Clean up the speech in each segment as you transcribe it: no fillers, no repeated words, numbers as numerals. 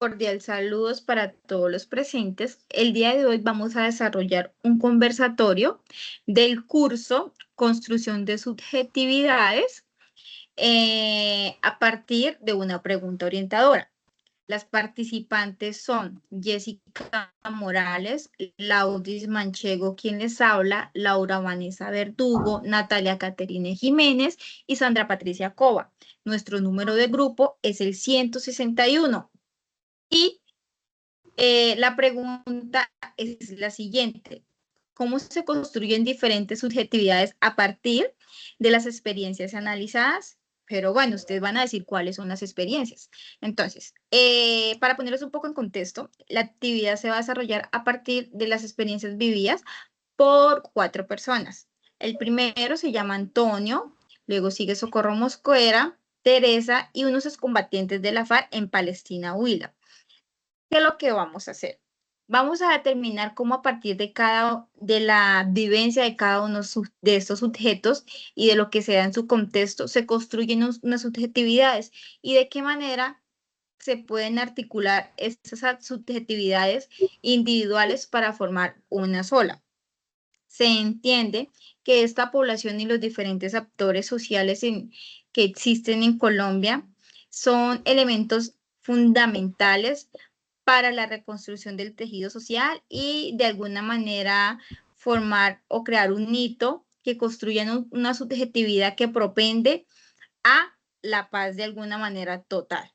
Cordial saludos para todos los presentes. El día de hoy vamos a desarrollar un conversatorio del curso Construcción de Subjetividades a partir de una pregunta orientadora. Las participantes son Jessica Morales, Laudis Manchego, quien les habla, Laura Vanessa Verdugo, Natalia Caterine Jiménez y Sandra Patricia Cova. Nuestro número de grupo es el 161. Y la pregunta es la siguiente. ¿Cómo se construyen diferentes subjetividades a partir de las experiencias analizadas? Pero bueno, ustedes van a decir cuáles son las experiencias. Entonces, para ponerlos un poco en contexto, la actividad se va a desarrollar a partir de las experiencias vividas por 4 personas. El primero se llama Antonio, luego sigue Socorro Mosquera, Teresa y unos excombatientes de la FARC en Palestina, Huila. ¿Qué es lo que vamos a hacer? Vamos a determinar cómo a partir de la vivencia de cada uno de estos sujetos y de lo que se da en su contexto, se construyen unas subjetividades y de qué manera se pueden articular esas subjetividades individuales para formar una sola. Se entiende que esta población y los diferentes actores sociales que existen en Colombia son elementos fundamentales para la reconstrucción del tejido social y de alguna manera formar o crear un hito que construya una subjetividad que propende a la paz de alguna manera total.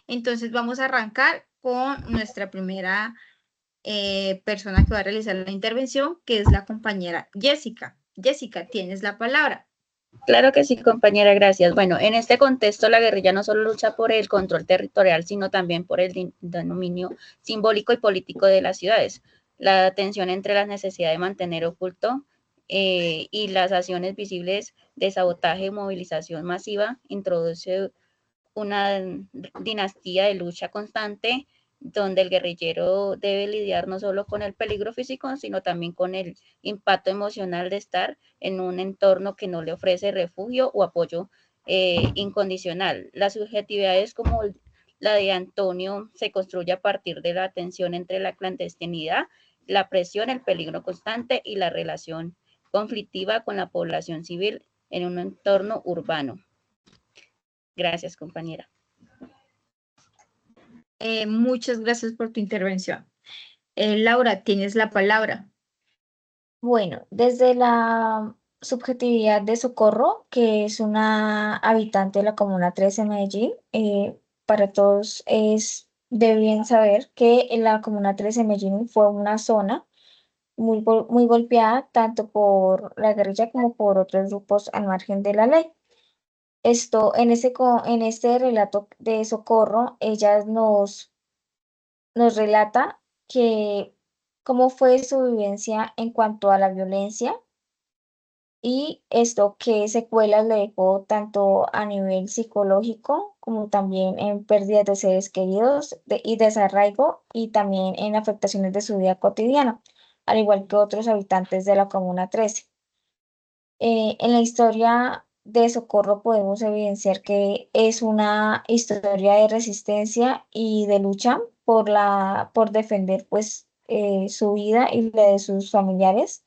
Entonces vamos a arrancar con nuestra primera persona que va a realizar la intervención, que es la compañera Jessica. Jessica, tienes la palabra. Claro que sí, compañera, gracias. Bueno, en este contexto la guerrilla no solo lucha por el control territorial, sino también por el dominio simbólico y político de las ciudades. La tensión entre la necesidad de mantener oculto y las acciones visibles de sabotaje y movilización masiva introduce una dinastía de lucha constante donde el guerrillero debe lidiar no solo con el peligro físico, sino también con el impacto emocional de estar en un entorno que no le ofrece refugio o apoyo incondicional. Las subjetividades como la de Antonio se construye a partir de la tensión entre la clandestinidad, la presión, el peligro constante y la relación conflictiva con la población civil en un entorno urbano. Gracias, compañera. Muchas gracias por tu intervención. Laura, tienes la palabra. Bueno, desde la subjetividad de Socorro, que es una habitante de la Comuna 13 de Medellín, para todos de bien saber que en la Comuna 13 de Medellín fue una zona muy golpeada tanto por la guerrilla como por otros grupos al margen de la ley. Esto, en este relato de Socorro, ella nos relata que cómo fue su vivencia en cuanto a la violencia y esto qué secuelas le dejó tanto a nivel psicológico como también en pérdidas de seres queridos y desarraigo y también en afectaciones de su vida cotidiana, al igual que otros habitantes de la Comuna 13. En la historia de Socorro podemos evidenciar que es una historia de resistencia y de lucha por defender pues su vida y la de sus familiares.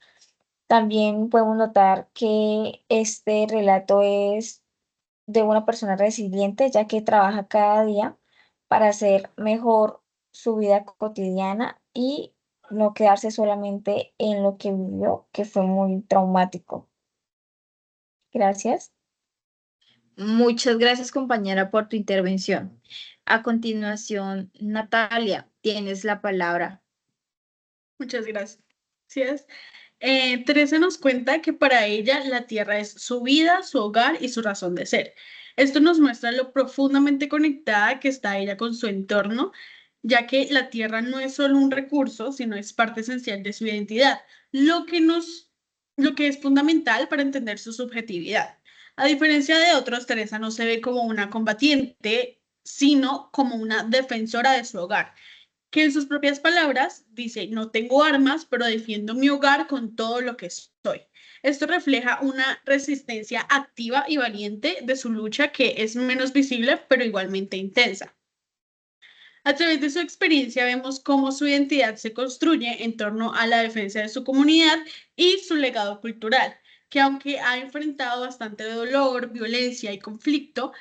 También podemos notar que este relato es de una persona resiliente, ya que trabaja cada día para hacer mejor su vida cotidiana y no quedarse solamente en lo que vivió, que fue muy traumático. Gracias. Muchas gracias, compañera, por tu intervención. A continuación, Natalia, tienes la palabra. Muchas gracias. Teresa nos cuenta que para ella la tierra es su vida, su hogar y su razón de ser. Esto nos muestra lo profundamente conectada que está ella con su entorno, ya que la tierra no es solo un recurso, sino es parte esencial de su identidad, lo que es fundamental para entender su subjetividad. A diferencia de otros, Teresa no se ve como una combatiente, sino como una defensora de su hogar, que en sus propias palabras dice: no tengo armas, pero defiendo mi hogar con todo lo que soy. Esto refleja una resistencia activa y valiente de su lucha, que es menos visible, pero igualmente intensa. A través de su experiencia vemos cómo su identidad se construye en torno a la defensa de su comunidad y su legado cultural, que aunque ha enfrentado bastante dolor, violencia y conflicto,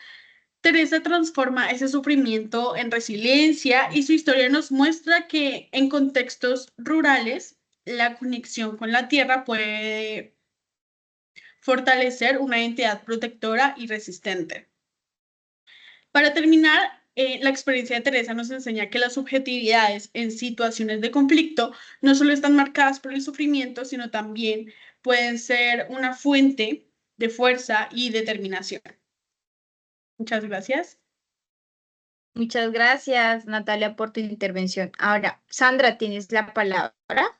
Teresa transforma ese sufrimiento en resiliencia y su historia nos muestra que en contextos rurales la conexión con la tierra puede fortalecer una identidad protectora y resistente. Para terminar, la experiencia de Teresa nos enseña que las subjetividades en situaciones de conflicto no solo están marcadas por el sufrimiento, sino también pueden ser una fuente de fuerza y determinación. Muchas gracias. Muchas gracias, Natalia, por tu intervención. Ahora, Sandra, tienes la palabra.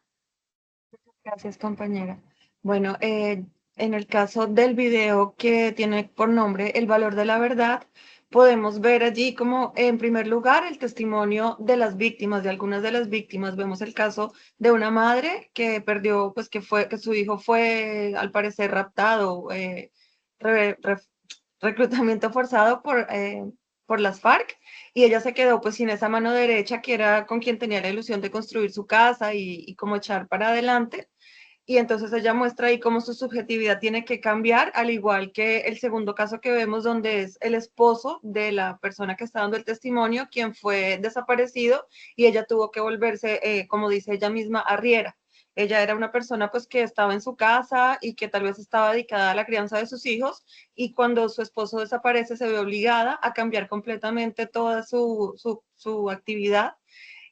Gracias, compañera. Bueno, en el caso del video que tiene por nombre El valor de la verdad, podemos ver allí como, en primer lugar, el testimonio de las víctimas, de algunas de las víctimas. Vemos el caso de una madre que perdió, pues que su hijo fue, al parecer, raptado, re- re- reclutamiento forzado por las FARC, y ella se quedó pues sin esa mano derecha que era con quien tenía la ilusión de construir su casa y como echar para adelante. Y entonces ella muestra ahí cómo su subjetividad tiene que cambiar, al igual que el segundo caso que vemos, donde es el esposo de la persona que está dando el testimonio, quien fue desaparecido y ella tuvo que volverse, como dice ella misma, arriera. Ella era una persona pues que estaba en su casa y que tal vez estaba dedicada a la crianza de sus hijos, y cuando su esposo desaparece se ve obligada a cambiar completamente toda su actividad.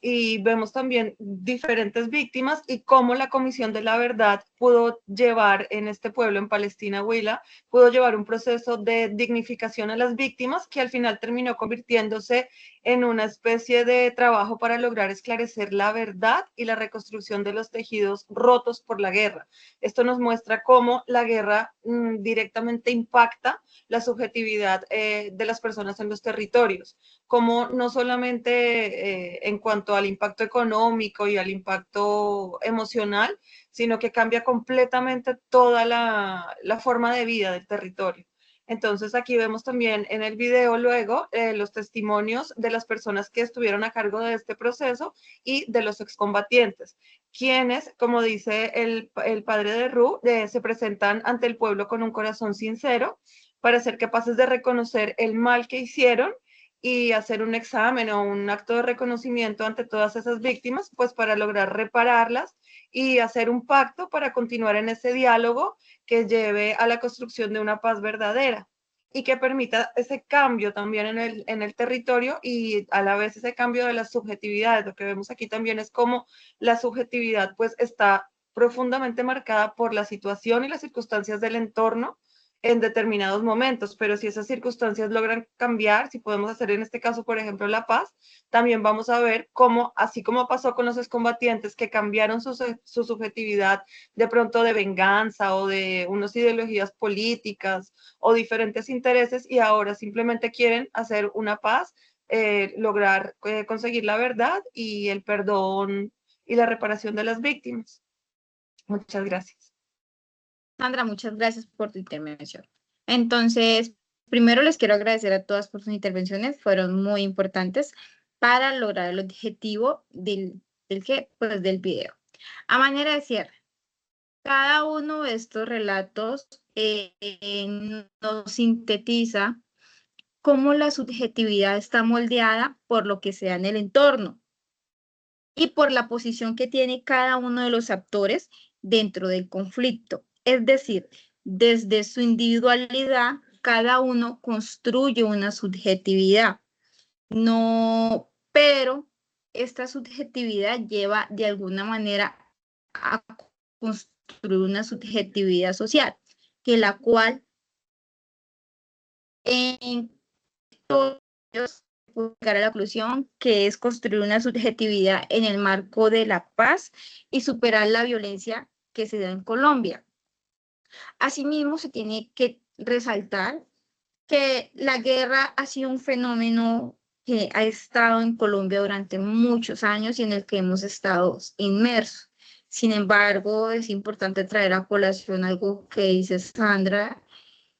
Y vemos también diferentes víctimas y cómo la Comisión de la Verdad pudo llevar en este pueblo, en Palestina, Huila, pudo llevar un proceso de dignificación a las víctimas que al final terminó convirtiéndose en una especie de trabajo para lograr esclarecer la verdad y la reconstrucción de los tejidos rotos por la guerra. Esto nos muestra cómo la guerra directamente impacta la subjetividad de las personas en los territorios, como no solamente en cuanto al impacto económico y al impacto emocional, sino que cambia completamente toda la forma de vida del territorio. Entonces aquí vemos también en el video luego los testimonios de las personas que estuvieron a cargo de este proceso y de los excombatientes, quienes, como dice el padre de Ru, se presentan ante el pueblo con un corazón sincero para ser capaces de reconocer el mal que hicieron y hacer un examen o un acto de reconocimiento ante todas esas víctimas, pues para lograr repararlas y hacer un pacto para continuar en ese diálogo que lleve a la construcción de una paz verdadera y que permita ese cambio también en el territorio y a la vez ese cambio de las subjetividades. Lo que vemos aquí también es cómo la subjetividad pues está profundamente marcada por la situación y las circunstancias del entorno en determinados momentos, pero si esas circunstancias logran cambiar, si podemos hacer en este caso, por ejemplo, la paz, también vamos a ver cómo, así como pasó con los excombatientes que cambiaron su subjetividad de pronto de venganza o de unas ideologías políticas o diferentes intereses y ahora simplemente quieren hacer una paz, lograr conseguir la verdad y el perdón y la reparación de las víctimas. Muchas gracias. Sandra, muchas gracias por tu intervención. Entonces, primero les quiero agradecer a todas por sus intervenciones, fueron muy importantes para lograr el objetivo pues, del video. A manera de cierre, cada uno de estos relatos nos sintetiza cómo la subjetividad está moldeada por lo que sea en el entorno y por la posición que tiene cada uno de los actores dentro del conflicto. Es decir, desde su individualidad, cada uno construye una subjetividad. No, pero esta subjetividad lleva de alguna manera a construir una subjetividad social, que la cual en todos ellos puede llegar a la conclusión que es construir una subjetividad en el marco de la paz y superar la violencia que se da en Colombia. Asimismo, se tiene que resaltar que la guerra ha sido un fenómeno que ha estado en Colombia durante muchos años y en el que hemos estado inmersos. Sin embargo, es importante traer a colación algo que dice Sandra,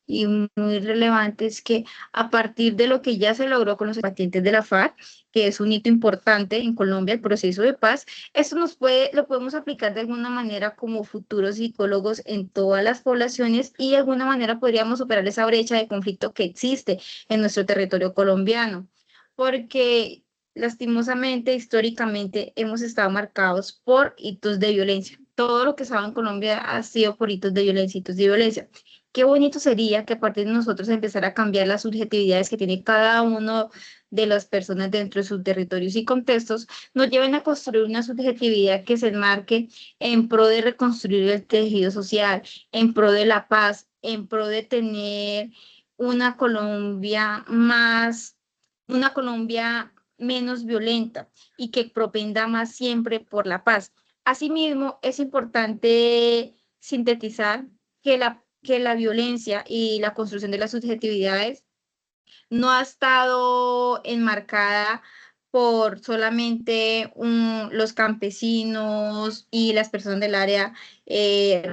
y muy relevante es que a partir de lo que ya se logró con los combatientes de la FARC, que es un hito importante en Colombia, el proceso de paz, esto lo podemos aplicar de alguna manera como futuros psicólogos en todas las poblaciones y de alguna manera podríamos superar esa brecha de conflicto que existe en nuestro territorio colombiano, porque lastimosamente, históricamente, hemos estado marcados por hitos de violencia. Todo lo que se ha dado en Colombia ha sido por hitos de violencia, hitos de violencia. Qué bonito sería que a partir de nosotros empezar a cambiar las subjetividades que tiene cada uno de las personas dentro de sus territorios y contextos, nos lleven a construir una subjetividad que se enmarque en pro de reconstruir el tejido social, en pro de la paz, en pro de tener una Colombia más, una Colombia menos violenta y que propenda más siempre por la paz. Asimismo, es importante sintetizar que la violencia y la construcción de las subjetividades no ha estado enmarcada por solamente los campesinos y las personas del área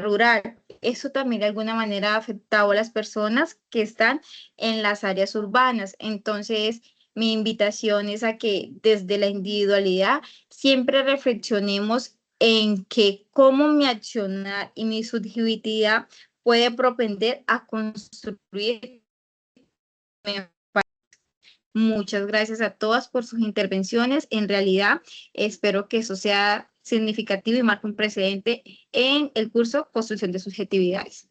rural. Eso también de alguna manera ha afectado a las personas que están en las áreas urbanas. Entonces, mi invitación es a que desde la individualidad siempre reflexionemos en que cómo mi accionar y mi subjetividad puede propender a construir. Muchas gracias a todas por sus intervenciones. En realidad, espero que eso sea significativo y marque un precedente en el curso Construcción de Subjetividades.